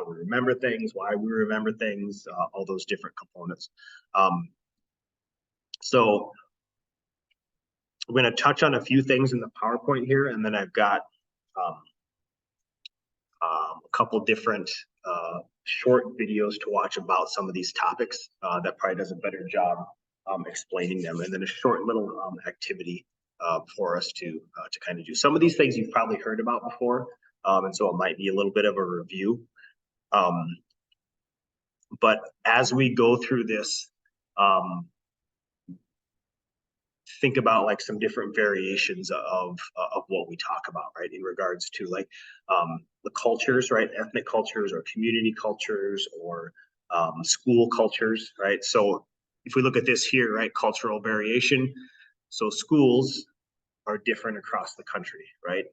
how we remember things, why we remember things, all those different components. So I'm going to touch on a few things in the PowerPoint here, and then I've got a couple different short videos to watch about some of these topics that probably does a better job explaining them, and then a short little activity for us to kind of do. Some of these things you've probably heard about before, and so it might be a little bit of a review. But as we go through this, think about like some different variations of what we talk about, right? In regards to like the cultures, right? Ethnic cultures or community cultures or school cultures, right? So if we look at this here, right? Cultural variation. So schools are different across the country, right?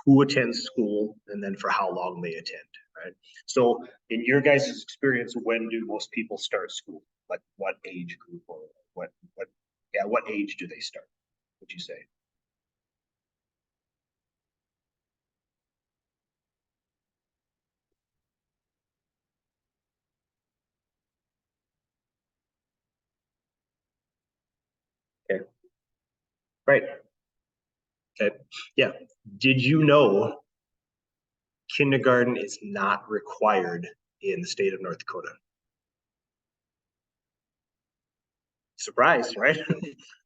Who attends school and then for how long they attend, right? So in your guys' experience, when do most people start school? Like what age group or what age do they start, would you say? Okay, right. Okay, yeah. Did you know kindergarten is not required in the state of North Dakota? Surprise, right?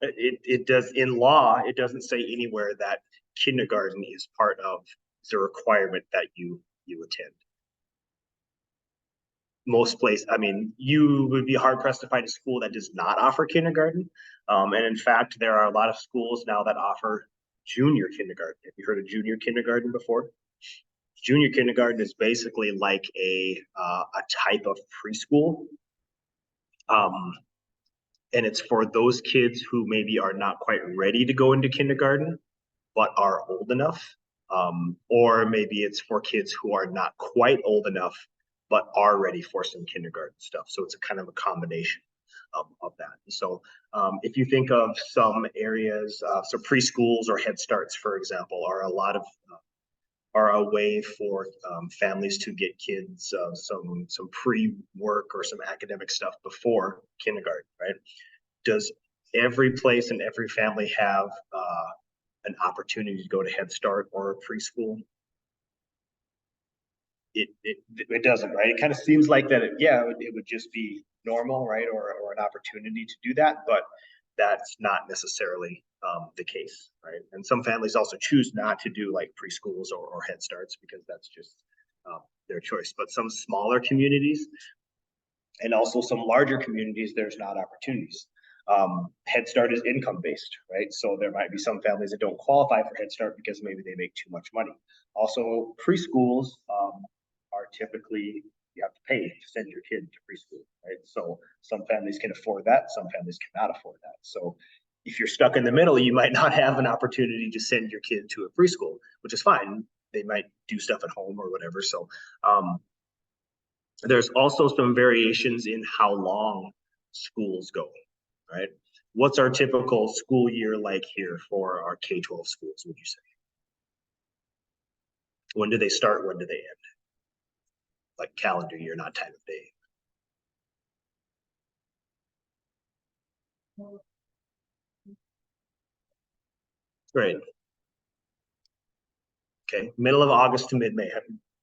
It does, in law, it doesn't say anywhere that kindergarten is part of the requirement that you attend. Most places, I mean, you would be hard pressed to find a school that does not offer kindergarten. And in fact, there are a lot of schools now that offer junior kindergarten. Have you heard of junior kindergarten before? Junior kindergarten is basically like a type of preschool. And it's for those kids who maybe are not quite ready to go into kindergarten, but are old enough. Or maybe it's for kids who are not quite old enough, but are ready for some kindergarten stuff. So it's a kind of a combination of that. So if you think of some areas, so preschools or Head Starts, for example, are a lot of are a way for families to get kids some pre-work or some academic stuff before kindergarten, right? Does every place and every family have an opportunity to go to Head Start or preschool? It doesn't, right? It kind of seems like that, it would just be normal, right? Or an opportunity to do that, but that's not necessarily the case, right? And some families also choose not to do like preschools or Head Starts because that's just their choice. But some smaller communities and also some larger communities, there's not opportunities. Head Start is income based, right? So there might be some families that don't qualify for Head Start because maybe they make too much money. Also, preschools are typically, you have to pay to send your kid to preschool, right? So some families can afford that, some families cannot afford that. So if you're stuck in the middle, you might not have an opportunity to send your kid to a preschool, which is fine. They might do stuff at home or whatever. So there's also some variations in how long schools go, right? What's our typical school year like here for our K-12 schools, would you say? When do they start? When do they end? Like calendar year, not time of day. Right. Okay, middle of August to mid-May.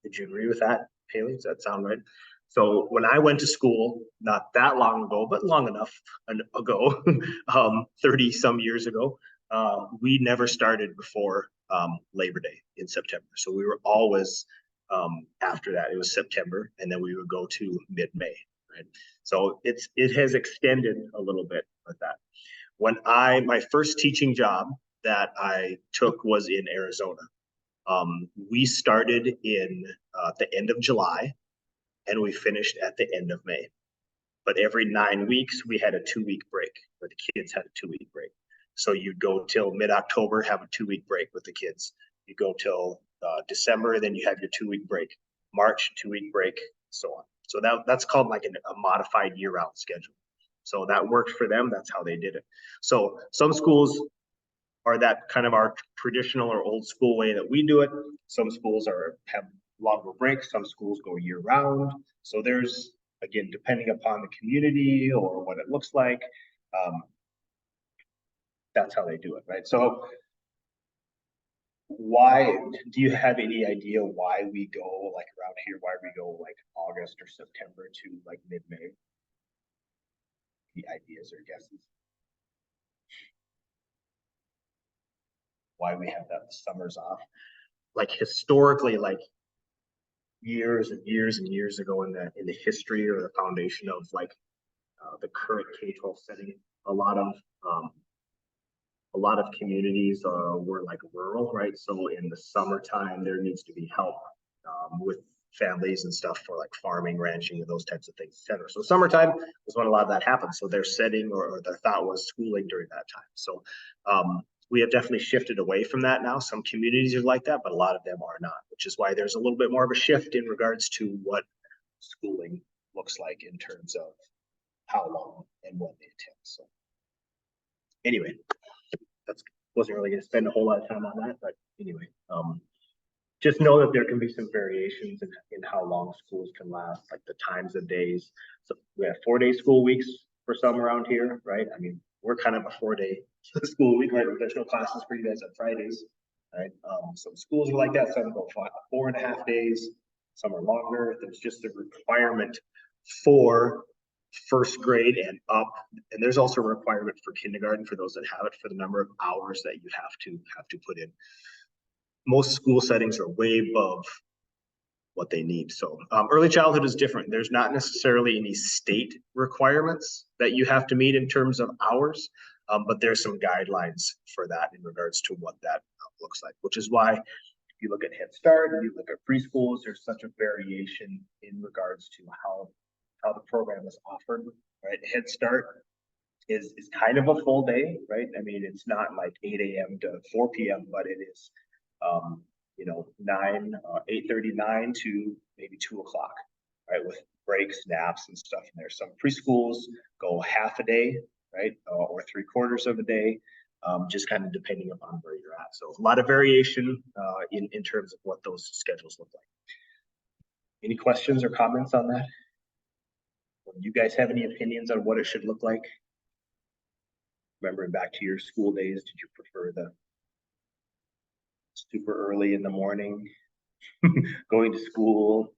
Did you agree with that, Haley? Does that sound right? So when I went to school, not that long ago, but long enough ago, 30 some years ago, we never started before Labor Day in September. So we were always after that. It was September, and then we would go to mid-May. Right. So it has extended a little bit with that. When my first teaching job that I took was in Arizona. We started in the end of July and we finished at the end of May. But every 9 weeks, we had a 2-week break, where the kids had a 2-week break. So you'd go till mid-October, have a 2-week break with the kids. You go till December, then you have your 2-week break. March, 2-week break, so on. So that's called like a modified year-round schedule. So that worked for them. That's how they did it. So some schools are that kind of our traditional or old school way that we do it. Some schools have longer breaks. Some schools go year round. So there's, again, depending upon the community or what it looks like, that's how they do it, right? So why, do you have any idea why we go like around here, why we go like August or September to like mid-May? Any ideas or guesses? Why we have that summers off? Like historically, like years and years and years ago in the history or the foundation of like the current K-12 setting, a lot of um, communities were like rural, right? So in the summertime, there needs to be help with families and stuff for like farming, ranching, and those types of things, etc. So summertime was when a lot of that happened. So their setting or their thought was schooling during that time. So we have definitely shifted away from that now. Some communities are like that, but a lot of them are not, which is why there's a little bit more of a shift in regards to what schooling looks like in terms of how long and when they attend. So anyway, that's wasn't really going to spend a whole lot of time on that, but anyway, just know that there can be some variations in how long schools can last, like the times of days. So we have 4-day school weeks for some around here, right? I mean, we're kind of a 4-day school week, right? There's no classes for you guys on Fridays, right? Some schools are like that. Some go 4.5 days. Some are longer. There's just a requirement for first grade and up, and there's also a requirement for kindergarten for those that have it, for the number of hours that you have to put in. Most school settings are way above what they need. So early childhood is different. There's not necessarily any state requirements that you have to meet in terms of hours, but there's some guidelines for that in regards to what that looks like, which is why if you look at Head Start and you look at preschools, there's such a variation in regards to how the program is offered, right? Head Start is kind of a full day, right? I mean, it's not like 8 a.m. to 4 p.m., but it is, 8:39 to maybe 2 o'clock, right? With breaks, naps, and stuff in there. Some preschools go half a day, right? Or 3/4 of a day, just kind of depending upon where you're at. So a lot of variation in terms of what those schedules look like. Any questions or comments on that? You guys have any opinions on what it should look like? Remembering back to your school days, did you prefer the super early in the morning, going to school?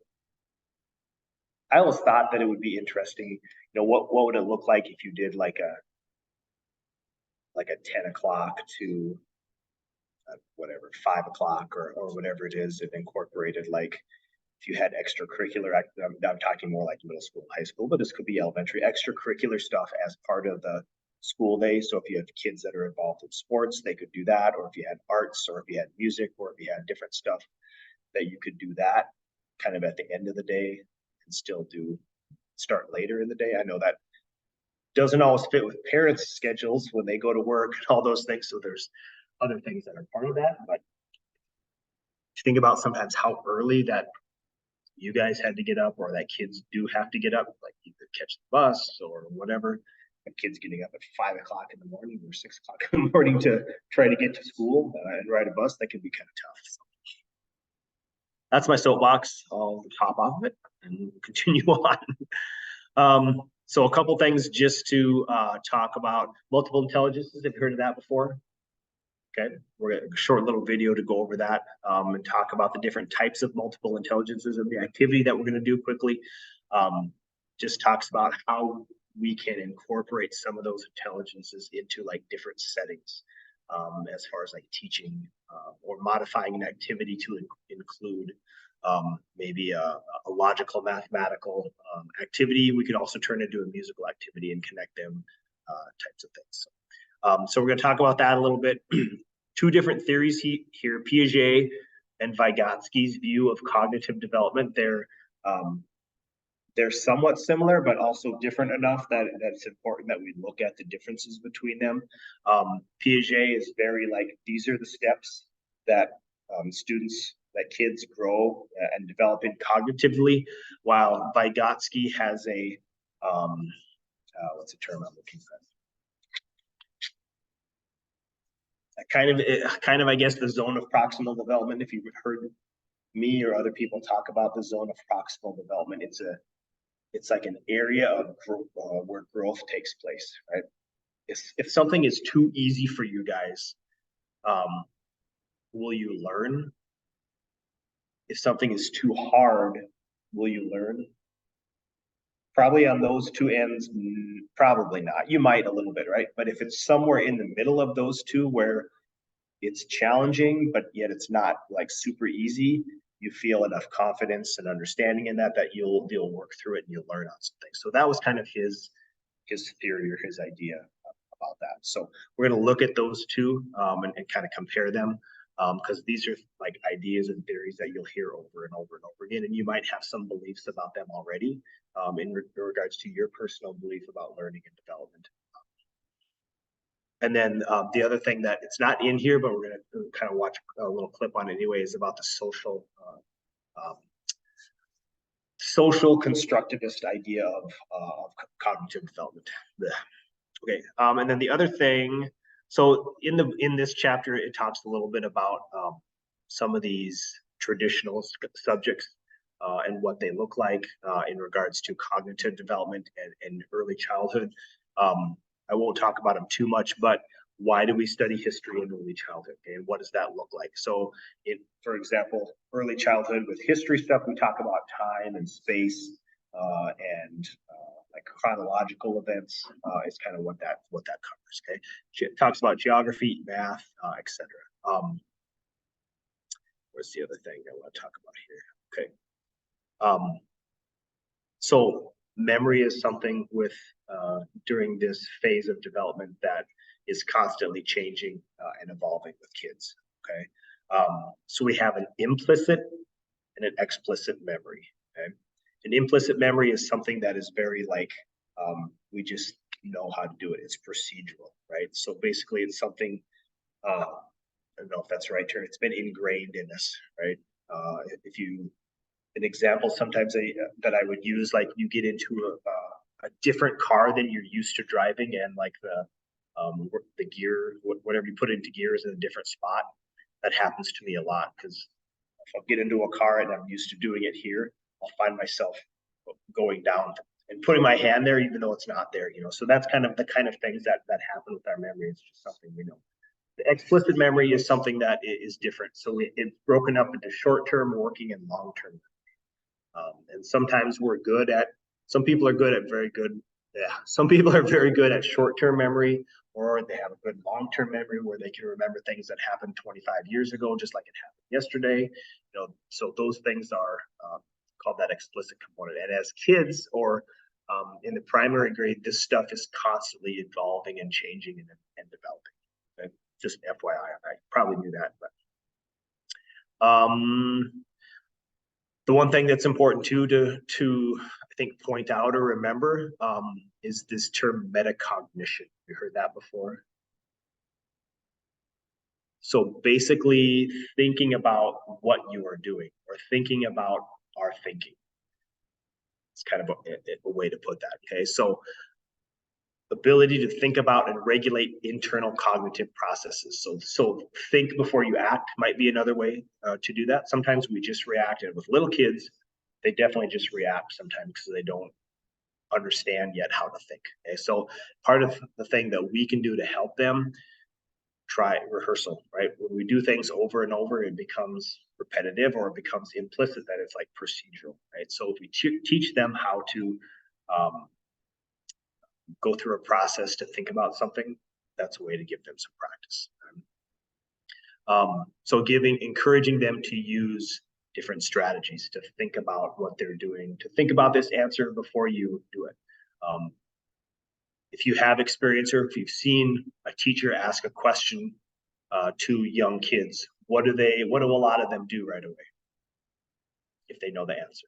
I always thought that it would be interesting, what would it look like if you did like a 10 o'clock to whatever, 5 o'clock or whatever it is, and incorporated like if you had extracurricular, I'm talking more like middle school, high school, but this could be elementary, extracurricular stuff as part of the school day. So if you have kids that are involved in sports, they could do that. Or if you had arts, or if you had music, or if you had different stuff, that you could do that kind of at the end of the day and still start later in the day. I know that doesn't always fit with parents' schedules when they go to work and all those things. So there's other things that are part of that. But think about sometimes how early that you guys had to get up, or that kids do have to get up, like either catch the bus or whatever. And kids getting up at 5 o'clock in the morning or 6 o'clock in the morning to try to get to school and ride a bus, that can be kind of tough. So that's my soapbox. I'll hop off of it and continue on. So a couple things just to talk about. Multiple intelligences. Have you heard of that before? Okay, we're gonna a short little video to go over that and talk about the different types of multiple intelligences, and the activity that we're going to do quickly just talks about how we can incorporate some of those intelligences into like different settings as far as like teaching or modifying an activity to include maybe a logical mathematical activity. We could also turn into a musical activity and connect them types of things. So we're going to talk about that a little bit. Two different theories here, Piaget and Vygotsky's view of cognitive development. They're somewhat similar, but also different enough that it's important that we look at the differences between them. Piaget is very like, these are the steps that kids grow and develop in cognitively, while Vygotsky has a, what's the term I'm looking for? Kind of, I guess, the zone of proximal development, if you've heard me or other people talk about the zone of proximal development, it's like an area of where growth takes place, right? If something is too easy for you guys, will you learn? If something is too hard, will you learn? Probably on those two ends, probably not. You might a little bit, right? But if it's somewhere in the middle of those two where it's challenging, but yet it's not like super easy, you feel enough confidence and understanding in that you'll work through it and you'll learn on something. So that was kind of his theory or his idea about that. So we're going to look at those two and kind of compare them because these are like ideas and theories that you'll hear over and over and over again, and you might have some beliefs about them already in regards to your personal belief about learning and development. And then the other thing that it's not in here, but we're going to kind of watch a little clip on anyway, is about the social constructivist idea of cognitive development. Okay, and then the other thing, so in this chapter, it talks a little bit about some of these traditional subjects and what they look like in regards to cognitive development and early childhood. I won't talk about them too much, but why do we study history in early childhood? Okay, and what does that look like? So, for example, early childhood with history stuff, we talk about time and space and like chronological events is kind of what that covers. Okay, it talks about geography, math, etc. Where's the other thing I want to talk about here? Okay, so memory is something with during this phase of development that is constantly changing and evolving with kids. Okay, so we have an implicit and an explicit memory. Okay, an implicit memory is something that is very like we just know how to do it. It's procedural, right? So basically, it's something. I don't know if that's the right term. It's been ingrained in us, right? If you an example sometimes that I would use, like you get into a different car than you're used to driving, and like the gear, whatever you put into gear is in a different spot. That happens to me a lot because if I get into a car and I'm used to doing it here, I'll find myself going down and putting my hand there even though it's not there, you know. So that's kind of the kind of things that happen with our memory. It's just something we know. The explicit memory is something that is different. So it's broken up into short-term, working, and long-term. And sometimes some people are good at very good. Yeah, some people are very good at short-term memory, or they have a good long-term memory where they can remember things that happened 25 years ago, just like it happened yesterday. You know, so those things are called that explicit component. And as kids or in the primary grade, this stuff is constantly evolving and changing and developing. Okay? Just FYI, I probably knew that, but the one thing that's important too to I think point out or remember is this term metacognition. You heard that before? So basically thinking about what you are doing or thinking about our thinking. It's kind of a way to put that, okay? So ability to think about and regulate internal cognitive processes. So think before you act might be another way to do that. Sometimes we just react, and with little kids, they definitely just react sometimes because they don't understand yet how to think. Okay, so part of the thing that we can do to help them, try rehearsal, right? When we do things over and over, it becomes repetitive or it becomes implicit that it's like procedural, right? So if we teach them how to go through a process to think about something, that's a way to give them some practice. So encouraging them to use different strategies to think about what they're doing, to think about this answer before you do it. If you have experience or if you've seen a teacher ask a question to young kids, what do a lot of them do right away if they know the answer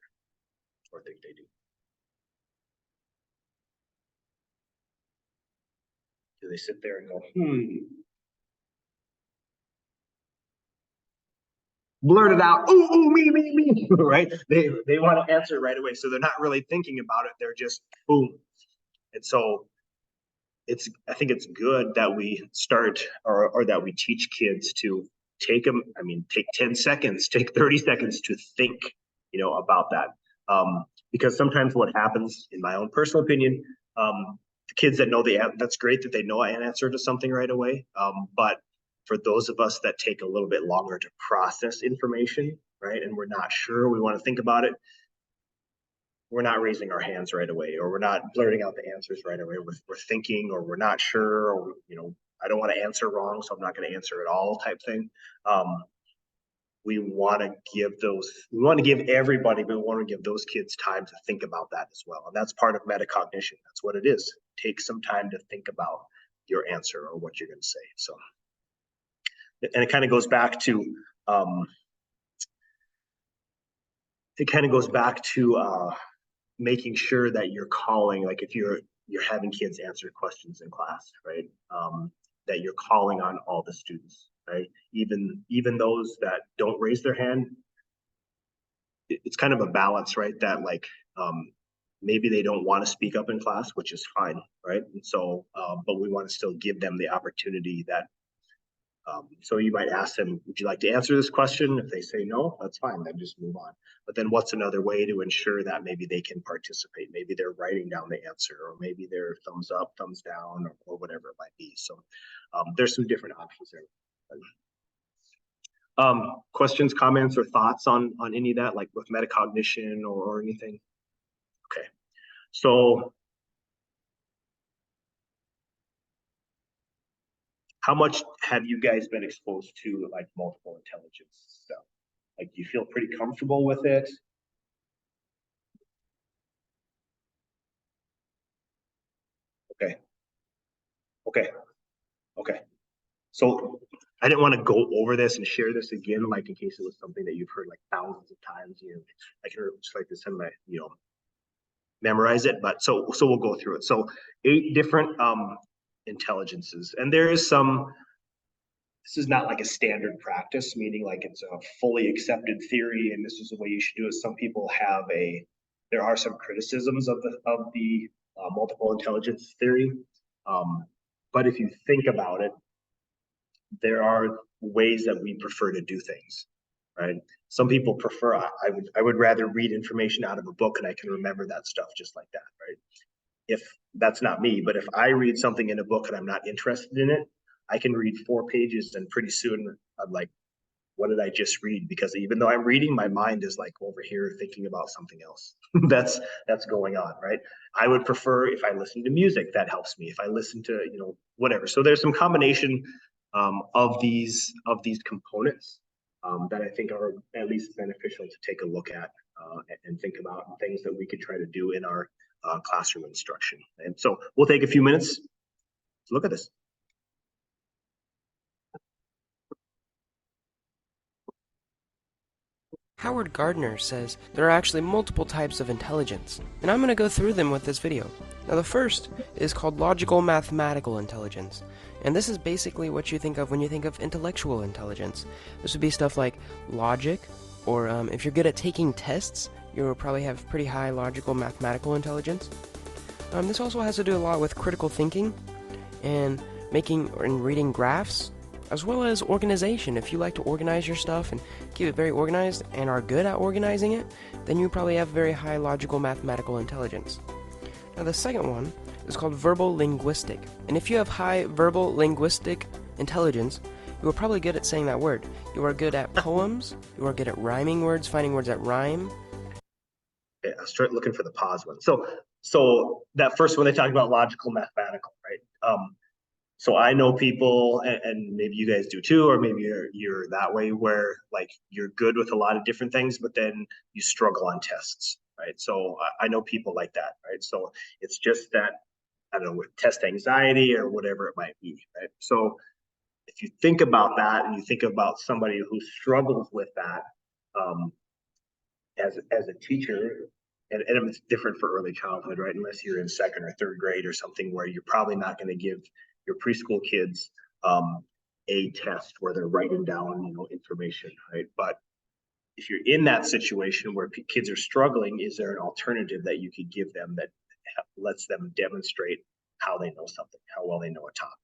or think they do? Do they sit there and go, blurt it out, ooh, me, right? They want to answer right away. So they're not really thinking about it. They're just boom. And so I think it's good that we start or that we teach kids to take them, I mean, take 10 seconds, take 30 seconds to think, about that. Because sometimes what happens, in my own personal opinion, the kids that know that's great that they know an answer to something right away. But for those of us that take a little bit longer to process information, right, and we're not sure, we want to think about it, we're not raising our hands right away, or we're not blurting out the answers right away. We're thinking, or we're not sure, or, I don't want to answer wrong, so I'm not going to answer at all type thing. We want to give everybody, but we want to give those kids time to think about that as well. And that's part of metacognition. That's what it is. Take some time to think about your answer or what you're going to say. So, and it kind of goes back to, making sure that you're calling, like if you're having kids answer questions in class, right? That you're calling on all the students, right? Even those that don't raise their hand, it's kind of a balance, right? That maybe they don't want to speak up in class, which is fine, right? And so, but we want to still give them the opportunity that, so you might ask them, would you like to answer this question? If they say no, that's fine, then just move on. But then what's another way to ensure that maybe they can participate? Maybe they're writing down the answer, or maybe they're thumbs up, thumbs down, or whatever it might be. So there's some different options there. Questions, comments, or thoughts on any of that, like with metacognition or anything? Okay, so how much have you guys been exposed to like multiple intelligence stuff? Like, do you feel pretty comfortable with it? Okay. Okay. Okay. So I didn't want to go over this and share this again, like in case it was something that you've heard like thousands of times. I can just like to send my, memorize it. But so we'll go through it. So 8 different intelligences, and there is some. This is not like a standard practice, meaning like it's a fully accepted theory, and this is the way you should do it. Some people there are some criticisms of the multiple intelligence theory, but if you think about it, there are ways that we prefer to do things, right? Some people prefer, I would rather read information out of a book and I can remember that stuff just like that, right? If that's not me, but if I read something in a book and I'm not interested in it, I can read 4 pages and pretty soon I'm like, what did I just read? Because even though I'm reading, my mind is like over here thinking about something else. that's going on, right? I would prefer if I listen to music, that helps me. If I listen to, whatever. So there's some combination of these components that I think are at least beneficial to take a look at and think about, and things that we could try to do in our classroom instruction. And so we'll take a few minutes to look at this. Howard Gardner says there are actually multiple types of intelligence, and I'm going to go through them with this video. Now the first is called logical mathematical intelligence, and this is basically what you think of when you think of intellectual intelligence. This would be stuff like logic, or if you're good at taking tests, you'll probably have pretty high logical mathematical intelligence. This also has to do a lot with critical thinking, and making and reading graphs, as well as organization. If you like to organize your stuff and keep it very organized and are good at organizing it, then you probably have very high logical mathematical intelligence. Now the second one is called verbal linguistic, and if you have high verbal linguistic intelligence, you are probably good at saying that word. You are good at poems, you are good at rhyming words, finding words that rhyme. Okay, I'll start looking for the pause one. So that first one, they talk about logical mathematical, right? So I know people, and maybe you guys do too, or maybe you're that way, where like you're good with a lot of different things, but then you struggle on tests, right? So I know people like that, right? So it's just that, I don't know, with test anxiety or whatever it might be, right? So if you think about that and you think about somebody who struggles with that as a teacher, and it's different for early childhood, right? Unless you're in 2nd or 3rd grade or something, where you're probably not going to give your preschool kids a test where they're writing down, information, right? But if you're in that situation where kids are struggling, is there an alternative that you could give them that lets them demonstrate how they know something, how well they know a topic?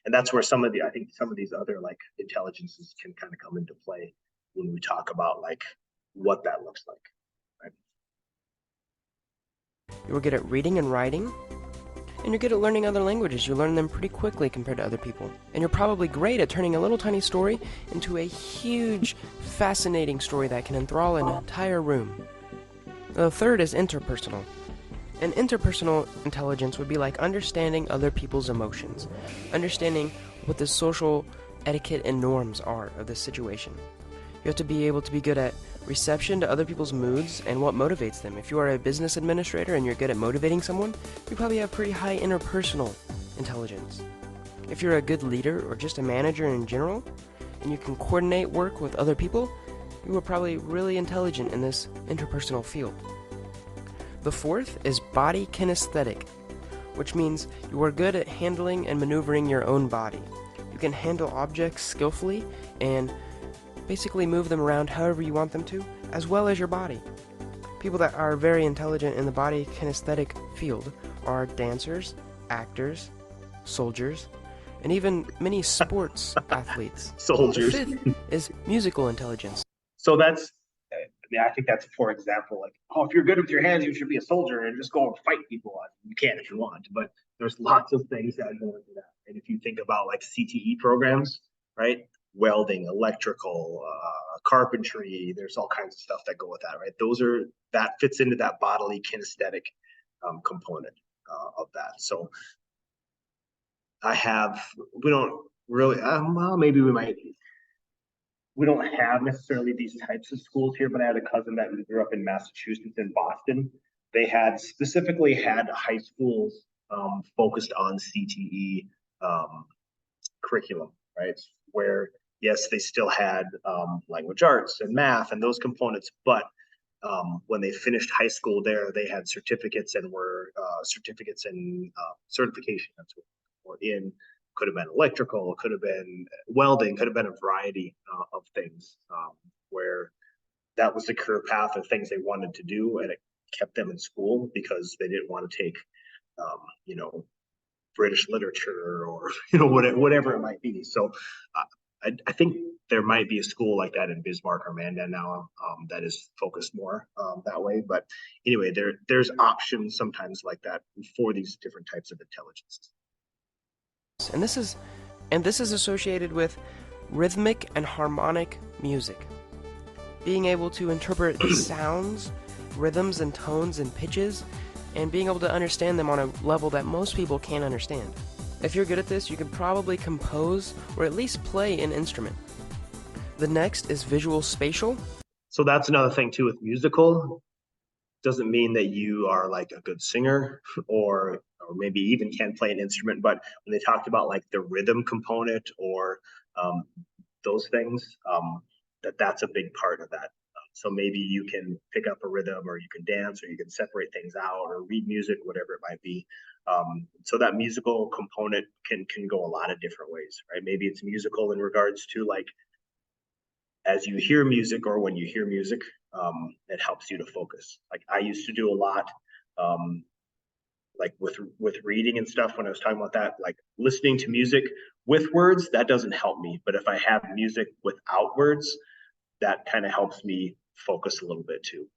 And that's where I think some of these other like intelligences can kind of come into play when we talk about like what that looks like. Right? You're good at reading and writing, and you're good at learning other languages. You learn them pretty quickly compared to other people. And you're probably great at turning a little tiny story into a huge, fascinating story that can enthrall an entire room. The third is interpersonal. And interpersonal intelligence would be like understanding other people's emotions, understanding what the social etiquette and norms are of this situation. You have to be able to be good at reception to other people's moods and what motivates them. If you are a business administrator and you're good at motivating someone, you probably have pretty high interpersonal intelligence. If you're a good leader or just a manager in general, and you can coordinate work with other people, you are probably really intelligent in this interpersonal field. The fourth is body kinesthetic, which means you are good at handling and maneuvering your own body. You can handle objects skillfully and basically move them around however you want them to, as well as your body. People that are very intelligent in the body kinesthetic field are dancers, actors, soldiers, and even many sports athletes. Soldiers. The fifth is musical intelligence. So I think that's a poor example. Like, oh, if you're good with your hands, you should be a soldier and just go and fight people. You can if you want, but there's lots of things that go into that. And if you think about like CTE programs, right? Welding, electrical, carpentry, there's all kinds of stuff that go with that, right? That fits into that bodily kinesthetic component of that. So we don't really, well, maybe we don't have necessarily these types of schools here, but I had a cousin that grew up in Massachusetts in Boston. They specifically had high schools focused on CTE curriculum, right? Where, yes, they still had language arts and math and those components, but when they finished high school there, they had certificates and were certificates in certification. That's what were in. Could have been electrical, could have been welding, could have been a variety of things where that was the career path of things they wanted to do, and it kept them in school because they didn't want to take, British literature or whatever it might be. So I think there might be a school like that in Bismarck or Mandan now that is focused more that way. But anyway, there's options sometimes like that for these different types of intelligences. And this is associated with rhythmic and harmonic music. Being able to interpret sounds, rhythms and tones and pitches, and being able to understand them on a level that most people can't understand. If you're good at this, you can probably compose or at least play an instrument. The next is visual spatial. So that's another thing too with musical. Doesn't mean that you are like a good singer or maybe even can play an instrument, but when they talked about like the rhythm component or those things, that's a big part of that. So maybe you can pick up a rhythm or you can dance or you can separate things out or read music, whatever it might be. So that musical component can go a lot of different ways, right? Maybe it's musical in regards to like, as you hear music or when you hear music, it helps you to focus. Like I used to do a lot, like with reading and stuff when I was talking about that, like listening to music with words, that doesn't help me. But if I have music without words, that kind of helps me focus a little bit too.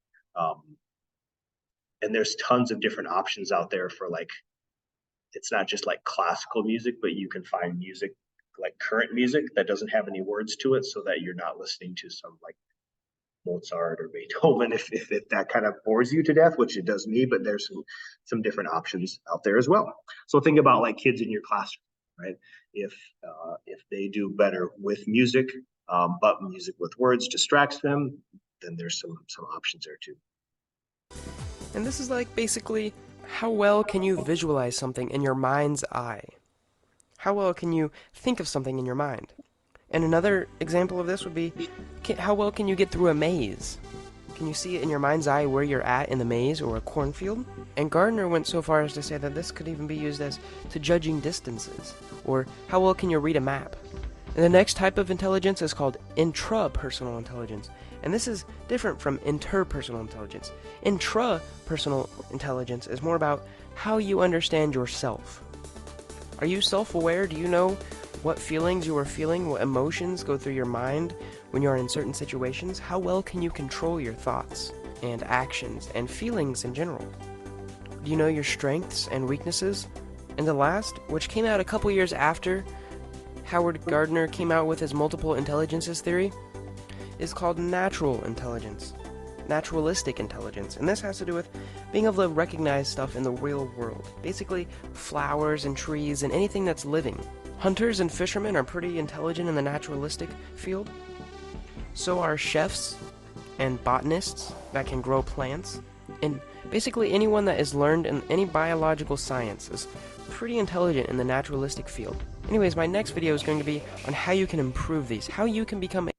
And there's tons of different options out there for like, it's not just like classical music, but you can find music like current music that doesn't have any words to it so that you're not listening to some like Mozart or Beethoven if that kind of bores you to death, which it does me, but there's some different options out there as well. So think about like kids in your classroom, right? If they do better with music, but music with words distracts them, then there's some options there too. And this is like basically how well can you visualize something in your mind's eye? How well can you think of something in your mind? And another example of this would be, how well can you get through a maze? Can you see it in your mind's eye where you're at in the maze or a cornfield? And Gardner went so far as to say that this could even be used as to judging distances, or how well can you read a map? And the next type of intelligence is called intrapersonal intelligence. And this is different from interpersonal intelligence. Intrapersonal intelligence is more about how you understand yourself. Are you self-aware? Do you know what feelings you are feeling, what emotions go through your mind when you are in certain situations? How well can you control your thoughts and actions and feelings in general? Do you know your strengths and weaknesses? And the last, which came out a couple years after Howard Gardner came out with his multiple intelligences theory, is called natural intelligence, naturalistic intelligence. And this has to do with being able to recognize stuff in the real world. Basically, flowers and trees and anything that's living. Hunters and fishermen are pretty intelligent in the naturalistic field. So are chefs and botanists that can grow plants. And basically anyone that is learned in any biological science is pretty intelligent in the naturalistic field. Anyways, my next video is going to be on how you can improve these, how you can become.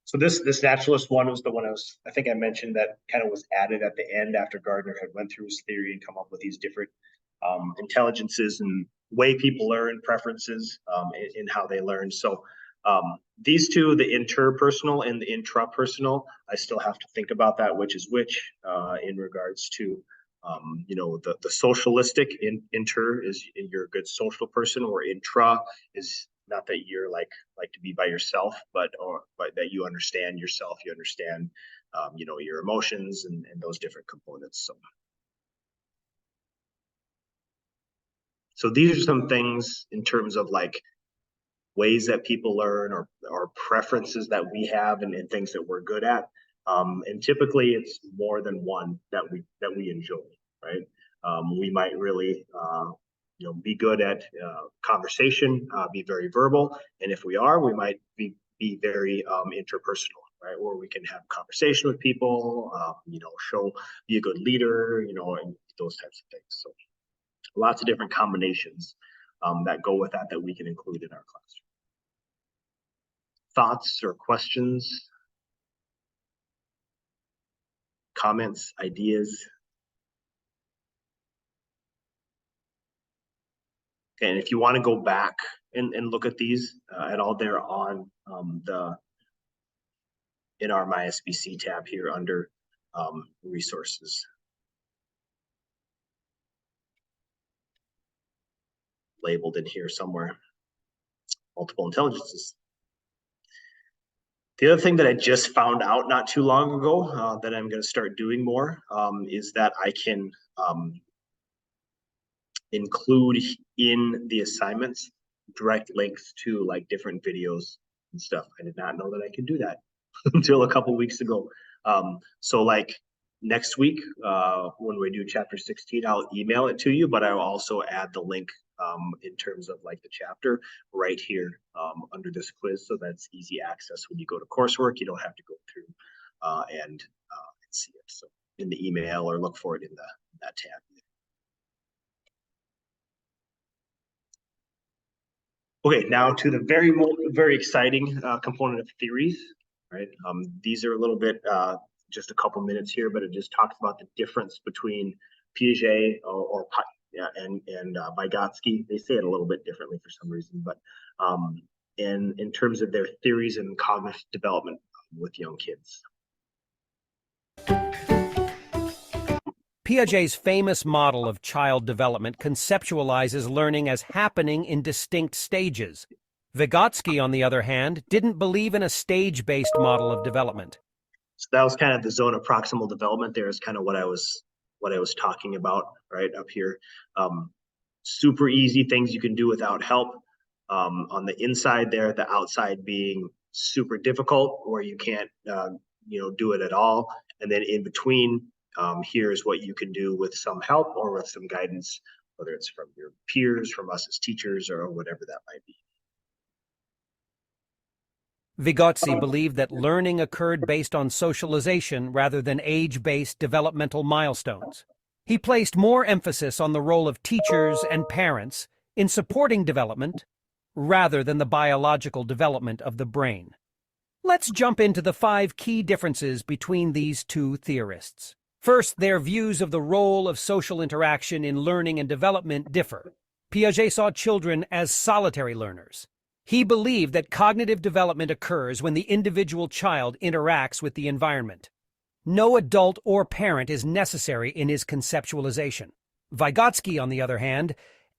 So this naturalist one was the one I think I mentioned that kind of was added at the end after Gardner had went through his theory and come up with these different intelligences and way people learn, preferences in how they learn. So these two, the interpersonal and the intrapersonal, I still have to think about that, which is which in regards to the socialistic. Inter is you're a good social person, or intra is not that you're like to be by yourself, but that you understand yourself, you understand your emotions and those different components. So these are some things in terms of like ways that people learn, or preferences that we have, and things that we're good at. And typically it's more than one that we enjoy, right? We might really be good at conversation, be very verbal, and if we are, we might be very interpersonal, right? Or we can have conversation with people, be a good leader, and those types of things. So lots of different combinations that go with that we can include in our classroom. Thoughts or questions, comments, ideas? Okay, and if you want to go back and look at these at all, they're on in our MySBC tab here under resources. Labeled in here somewhere. Multiple intelligences. The other thing that I just found out not too long ago that I'm going to start doing more is that I can include in the assignments direct links to like different videos and stuff. I did not know that I could do that until a couple weeks ago. So like next week, when we do chapter 16, I'll email it to you, but I'll also add the link in terms of like the chapter right here under this quiz. So that's easy access when you go to coursework. You don't have to go through and see it. So in the email, or look for it in that tab. Okay, now to the very exciting component of theories, right? These are a little bit, just a couple minutes here, but it just talks about the difference between Piaget and Vygotsky. They say it a little bit differently for some reason, but in terms of their theories and cognitive development with young kids. Piaget's famous model of child development conceptualizes learning as happening in distinct stages. Vygotsky, on the other hand, didn't believe in a stage-based model of development. So that was kind of the zone of proximal development. There is kind of what I was talking about right up here. Super easy things you can do without help. On the inside there, the outside being super difficult, where you can't do it at all. And then in between, here's what you can do with some help or with some guidance, whether it's from your peers, from us as teachers, or whatever that might be. Vygotsky believed that learning occurred based on socialization rather than age-based developmental milestones. He placed more emphasis on the role of teachers and parents in supporting development rather than the biological development of the brain. Let's jump into the 5 key differences between these two theorists. First, their views of the role of social interaction in learning and development differ. Piaget saw children as solitary learners. He believed that cognitive development occurs when the individual child interacts with the environment. No adult or parent is necessary in his conceptualization. Vygotsky, on the other hand,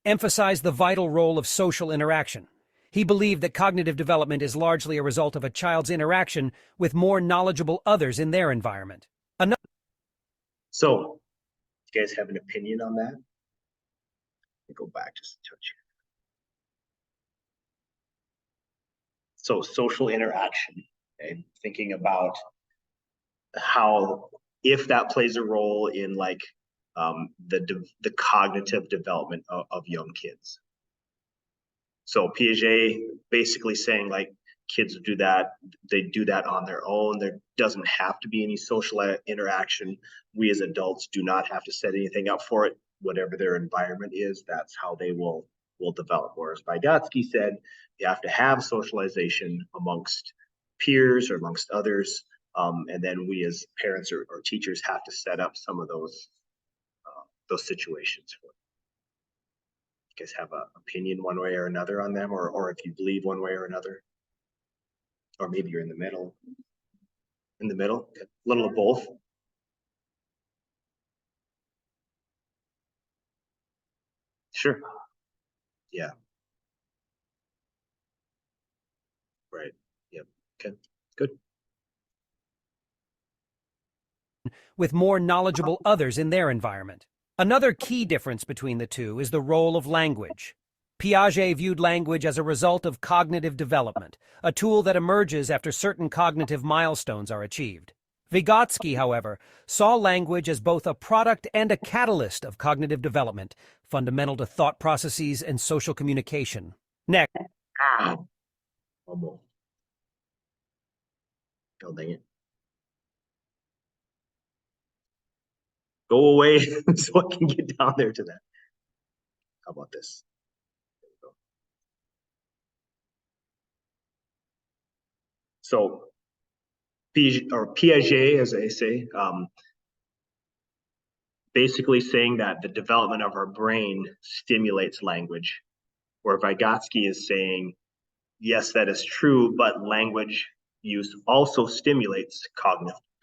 emphasized the vital role of social interaction. He believed that cognitive development is largely a result of a child's interaction with more knowledgeable others in their environment. So, you guys have an opinion on that? Let me go back just a touch. So, social interaction, okay? Thinking about how, if that plays a role in like the cognitive development of young kids. So Piaget basically saying like kids do that, they do that on their own. There doesn't have to be any social interaction. We as adults do not have to set anything up for it. Whatever their environment is, that's how they will develop. Whereas Vygotsky said you have to have socialization amongst peers or amongst others. And then we as parents or teachers have to set up some of those situations for them. You guys have an opinion one way or another on them, or if you believe one way or another? Or maybe you're in the middle. In the middle, a little of both. Sure. Yeah. Right. Yep. Okay. Good. With more knowledgeable others in their environment. Another key difference between the two is the role of language. Piaget viewed language as a result of cognitive development, a tool that emerges after certain cognitive milestones are achieved. Vygotsky, however, saw language as both a product and a catalyst of cognitive development, fundamental to thought processes and social communication. Next. Almost. Oh, dang it. Go away so I can get down there to that. How about this? So Piaget, as I say, basically saying that the development of our brain stimulates language, where Vygotsky is saying, yes, that is true, but language use also stimulates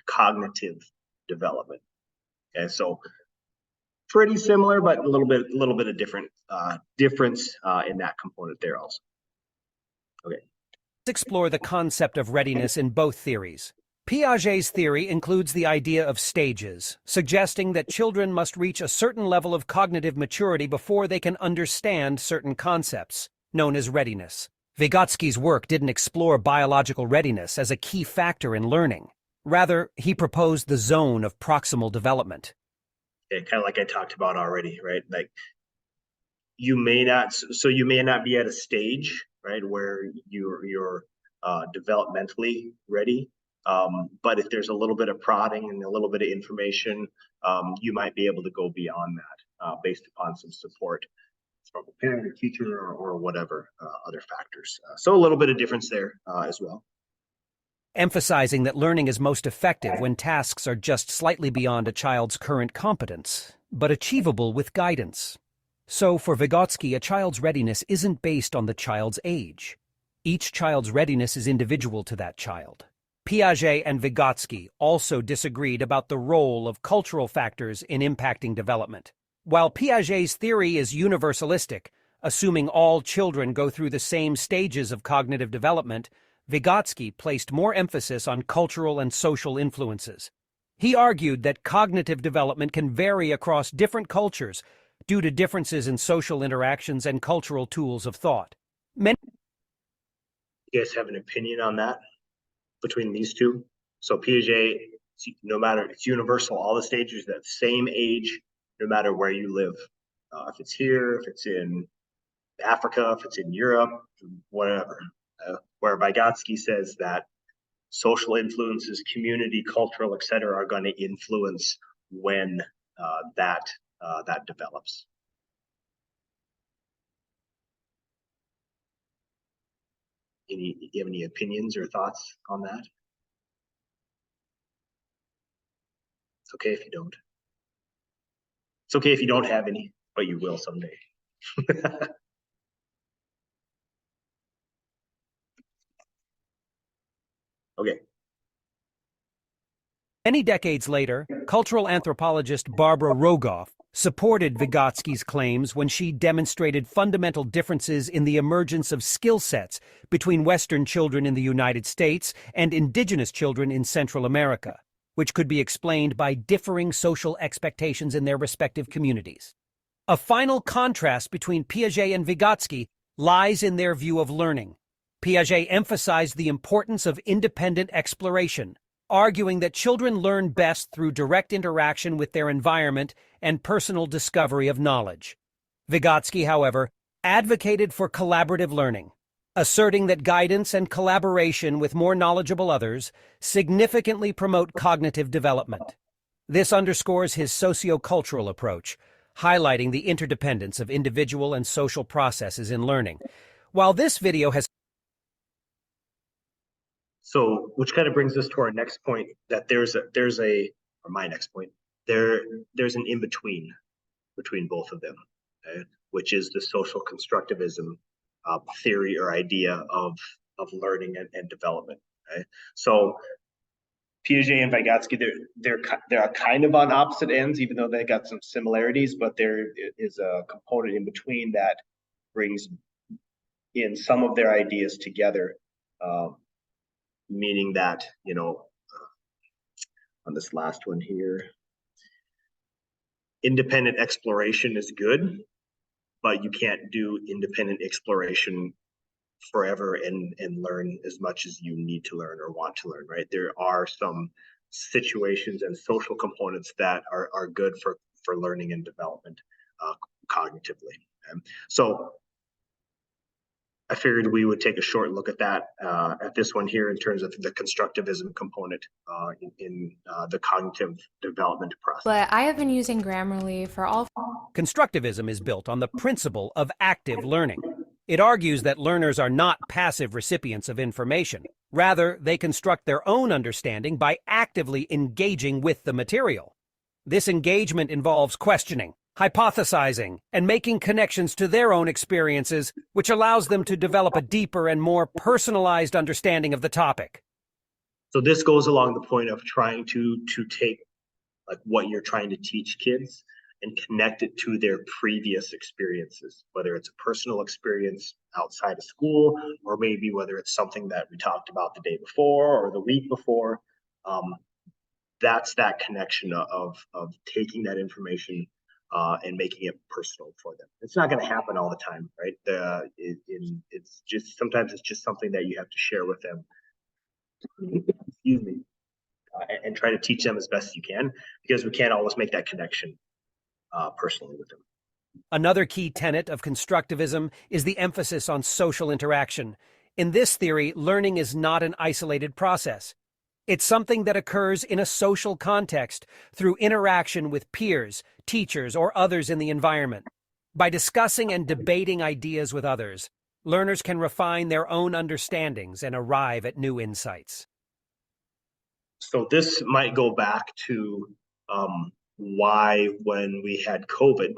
cognitive development. Okay, so pretty similar, but a little bit of difference in that component there also. Okay. Let's explore the concept of readiness in both theories. Piaget's theory includes the idea of stages, suggesting that children must reach a certain level of cognitive maturity before they can understand certain concepts, known as readiness. Vygotsky's work didn't explore biological readiness as a key factor in learning. Rather, he proposed the zone of proximal development. Yeah, kind of like I talked about already, right? Like you may not be at a stage, right, where you're developmentally ready. But if there's a little bit of prodding and a little bit of information, you might be able to go beyond that based upon some support from a parent or teacher or whatever other factors. So a little bit of difference there as well. Emphasizing that learning is most effective when tasks are just slightly beyond a child's current competence, but achievable with guidance. So for Vygotsky, a child's readiness isn't based on the child's age. Each child's readiness is individual to that child. Piaget and Vygotsky also disagreed about the role of cultural factors in impacting development. While Piaget's theory is universalistic, assuming all children go through the same stages of cognitive development, Vygotsky placed more emphasis on cultural and social influences. He argued that cognitive development can vary across different cultures due to differences in social interactions and cultural tools of thought. You guys have an opinion on that between these two? So Piaget, no matter, it's universal, all the stages at the same age, no matter where you live. If it's here, if it's in Africa, if it's in Europe, whatever. Where Vygotsky says that social influences, community, cultural, etc., are going to influence when that develops. Do you have any opinions or thoughts on that? It's okay if you don't. It's okay if you don't have any, but you will someday. Okay. Many decades later, cultural anthropologist Barbara Rogoff supported Vygotsky's claims when she demonstrated fundamental differences in the emergence of skill sets between Western children in the United States and indigenous children in Central America, which could be explained by differing social expectations in their respective communities. A final contrast between Piaget and Vygotsky lies in their view of learning. Piaget emphasized the importance of independent exploration, arguing that children learn best through direct interaction with their environment and personal discovery of knowledge. Vygotsky, however, advocated for collaborative learning, asserting that guidance and collaboration with more knowledgeable others significantly promote cognitive development. This underscores his socio-cultural approach, highlighting the interdependence of individual and social processes in learning. While this video has So, which kind of brings us to our next point, that or my next point, there's an in-between between both of them, okay? Which is the social constructivism theory or idea of learning and development. Okay? So Piaget and Vygotsky, they're kind of on opposite ends, even though they got some similarities, but there is a component in between that brings in some of their ideas together. Meaning that, on this last one here, independent exploration is good, but you can't do independent exploration forever and learn as much as you need to learn or want to learn, right? There are some situations and social components that are good for learning and development cognitively. So I figured we would take a short look at that, at this one here in terms of the constructivism component in the cognitive development process. But I have been using Grammarly for all. Constructivism is built on the principle of active learning. It argues that learners are not passive recipients of information. Rather, they construct their own understanding by actively engaging with the material. This engagement involves questioning, hypothesizing, and making connections to their own experiences, which allows them to develop a deeper and more personalized understanding of the topic. So this goes along the point of trying to take like what you're trying to teach kids and connect it to their previous experiences, whether it's a personal experience outside of school, or maybe whether it's something that we talked about the day before or the week before. That's that connection of taking that information and making it personal for them. It's not going to happen all the time, right? It's just sometimes it's just something that you have to share with them. Excuse me, and try to teach them as best you can, because we can't always make that connection personally with them. Another key tenet of constructivism is the emphasis on social interaction. In this theory, learning is not an isolated process. It's something that occurs in a social context through interaction with peers, teachers, or others in the environment. By discussing and debating ideas with others, learners can refine their own understandings and arrive at new insights. So this might go back to why when we had COVID,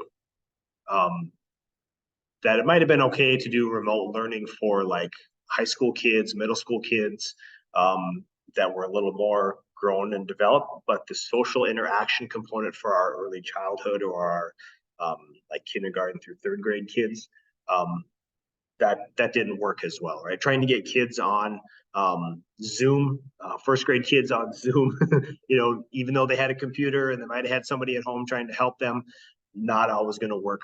that it might have been okay to do remote learning for like high school kids, middle school kids, that were a little more grown and developed, but the social interaction component for our early childhood or our like kindergarten through third grade kids, that didn't work as well, right? Trying to get kids on Zoom, first grade kids on Zoom, even though they had a computer and they might have had somebody at home trying to help them, not always going to work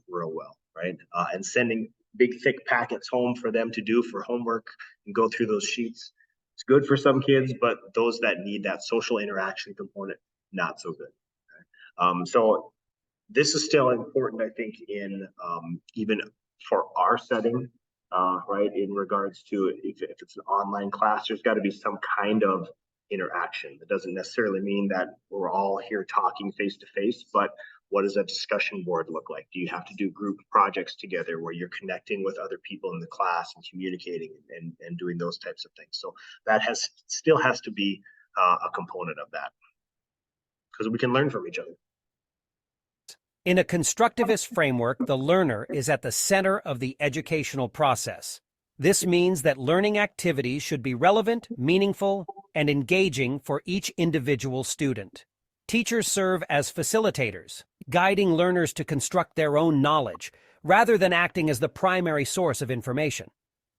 real well, right? And sending big thick packets home for them to do for homework and go through those sheets. It's good for some kids, but those that need that social interaction component, not so good. Okay? So this is still important, I think, in even for our setting, right? In regards to if it's an online class, there's got to be some kind of interaction. It doesn't necessarily mean that we're all here talking face to face, but what does a discussion board look like? Do you have to do group projects together where you're connecting with other people in the class and communicating and doing those types of things? So that still has to be a component of that, because we can learn from each other. In a constructivist framework, the learner is at the center of the educational process. This means that learning activities should be relevant, meaningful, and engaging for each individual student. Teachers serve as facilitators, guiding learners to construct their own knowledge, rather than acting as the primary source of information.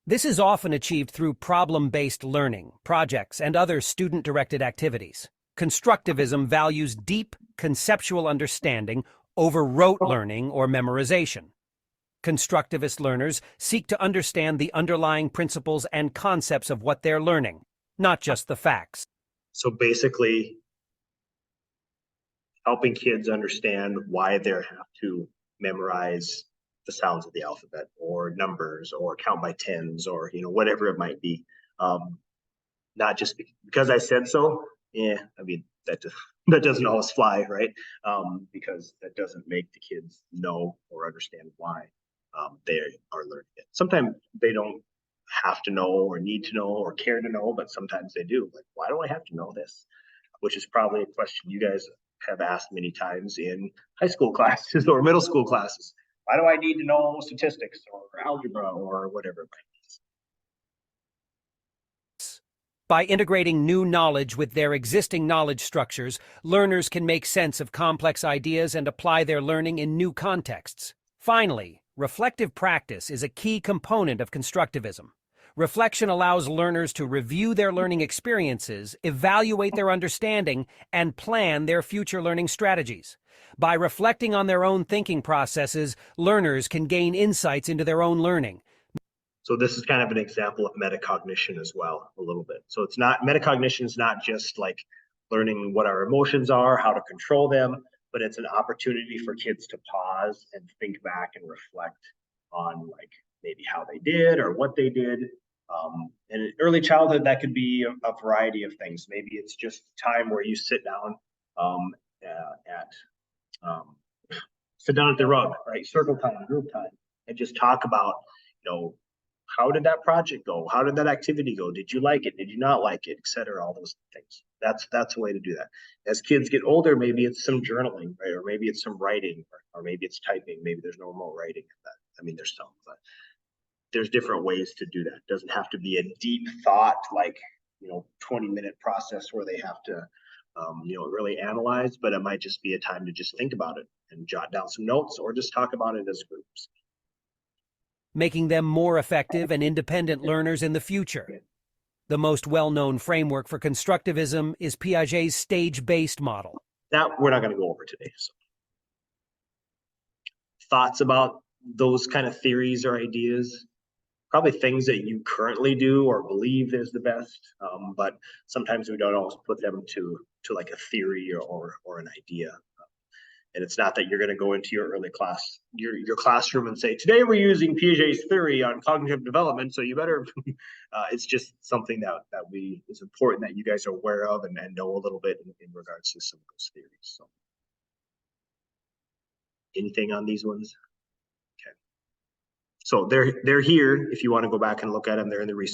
This is often achieved through problem-based learning, projects, and other student-directed activities. Constructivism values deep, conceptual understanding over rote learning or memorization. Constructivist learners seek to understand the underlying principles and concepts of what they're learning, not just the facts. So basically, helping kids understand why they have to memorize the sounds of the alphabet or numbers or count by tens or whatever it might be. Not just because I said so. Yeah, I mean that doesn't always fly, right? Because that doesn't make the kids know or understand why they are learning it. Sometimes they don't have to know or need to know or care to know, but sometimes they do. Like, why do I have to know this? Which is probably a question you guys have asked many times in high school classes or middle school classes. Why do I need to know statistics or algebra or whatever it might be? By integrating new knowledge with their existing knowledge structures, learners can make sense of complex ideas and apply their learning in new contexts. Finally, reflective practice is a key component of constructivism. Reflection allows learners to review their learning experiences, evaluate their understanding, and plan their future learning strategies. By reflecting on their own thinking processes, learners can gain insights into their own learning. So this is kind of an example of metacognition as well, a little bit. So metacognition is not just like learning what our emotions are, how to control them, but it's an opportunity for kids to pause and think back and reflect on like maybe how they did or what they did. And in early childhood, that could be a variety of things. Maybe it's just time where you sit down at the rug, right? Circle time, group time, and just talk about, how did that project go? How did that activity go? Did you like it? Did you not like it? Et cetera, all those things. That's a way to do that. As kids get older, maybe it's some journaling, right? Or maybe it's some writing, or maybe it's typing. Maybe there's no more writing. I mean, there's some, but there's different ways to do that. It doesn't have to be a deep thought, like 20-minute process where they have to really analyze, but it might just be a time to just think about it and jot down some notes or just talk about it as groups. Making them more effective and independent learners in the future. The most well-known framework for constructivism is Piaget's stage-based model. That we're not going to go over today. So. Thoughts about those kind of theories or ideas? Probably things that you currently do or believe is the best, but sometimes we don't always put them to like a theory or an idea. And it's not that you're going to go into your early class, your classroom and say, today we're using Piaget's theory on cognitive development, so you better, it's just something that is important that you guys are aware of and know a little bit in regards to some of those theories. So anything on these ones? Okay. So they're here if you want to go back and look at them. They're in the research.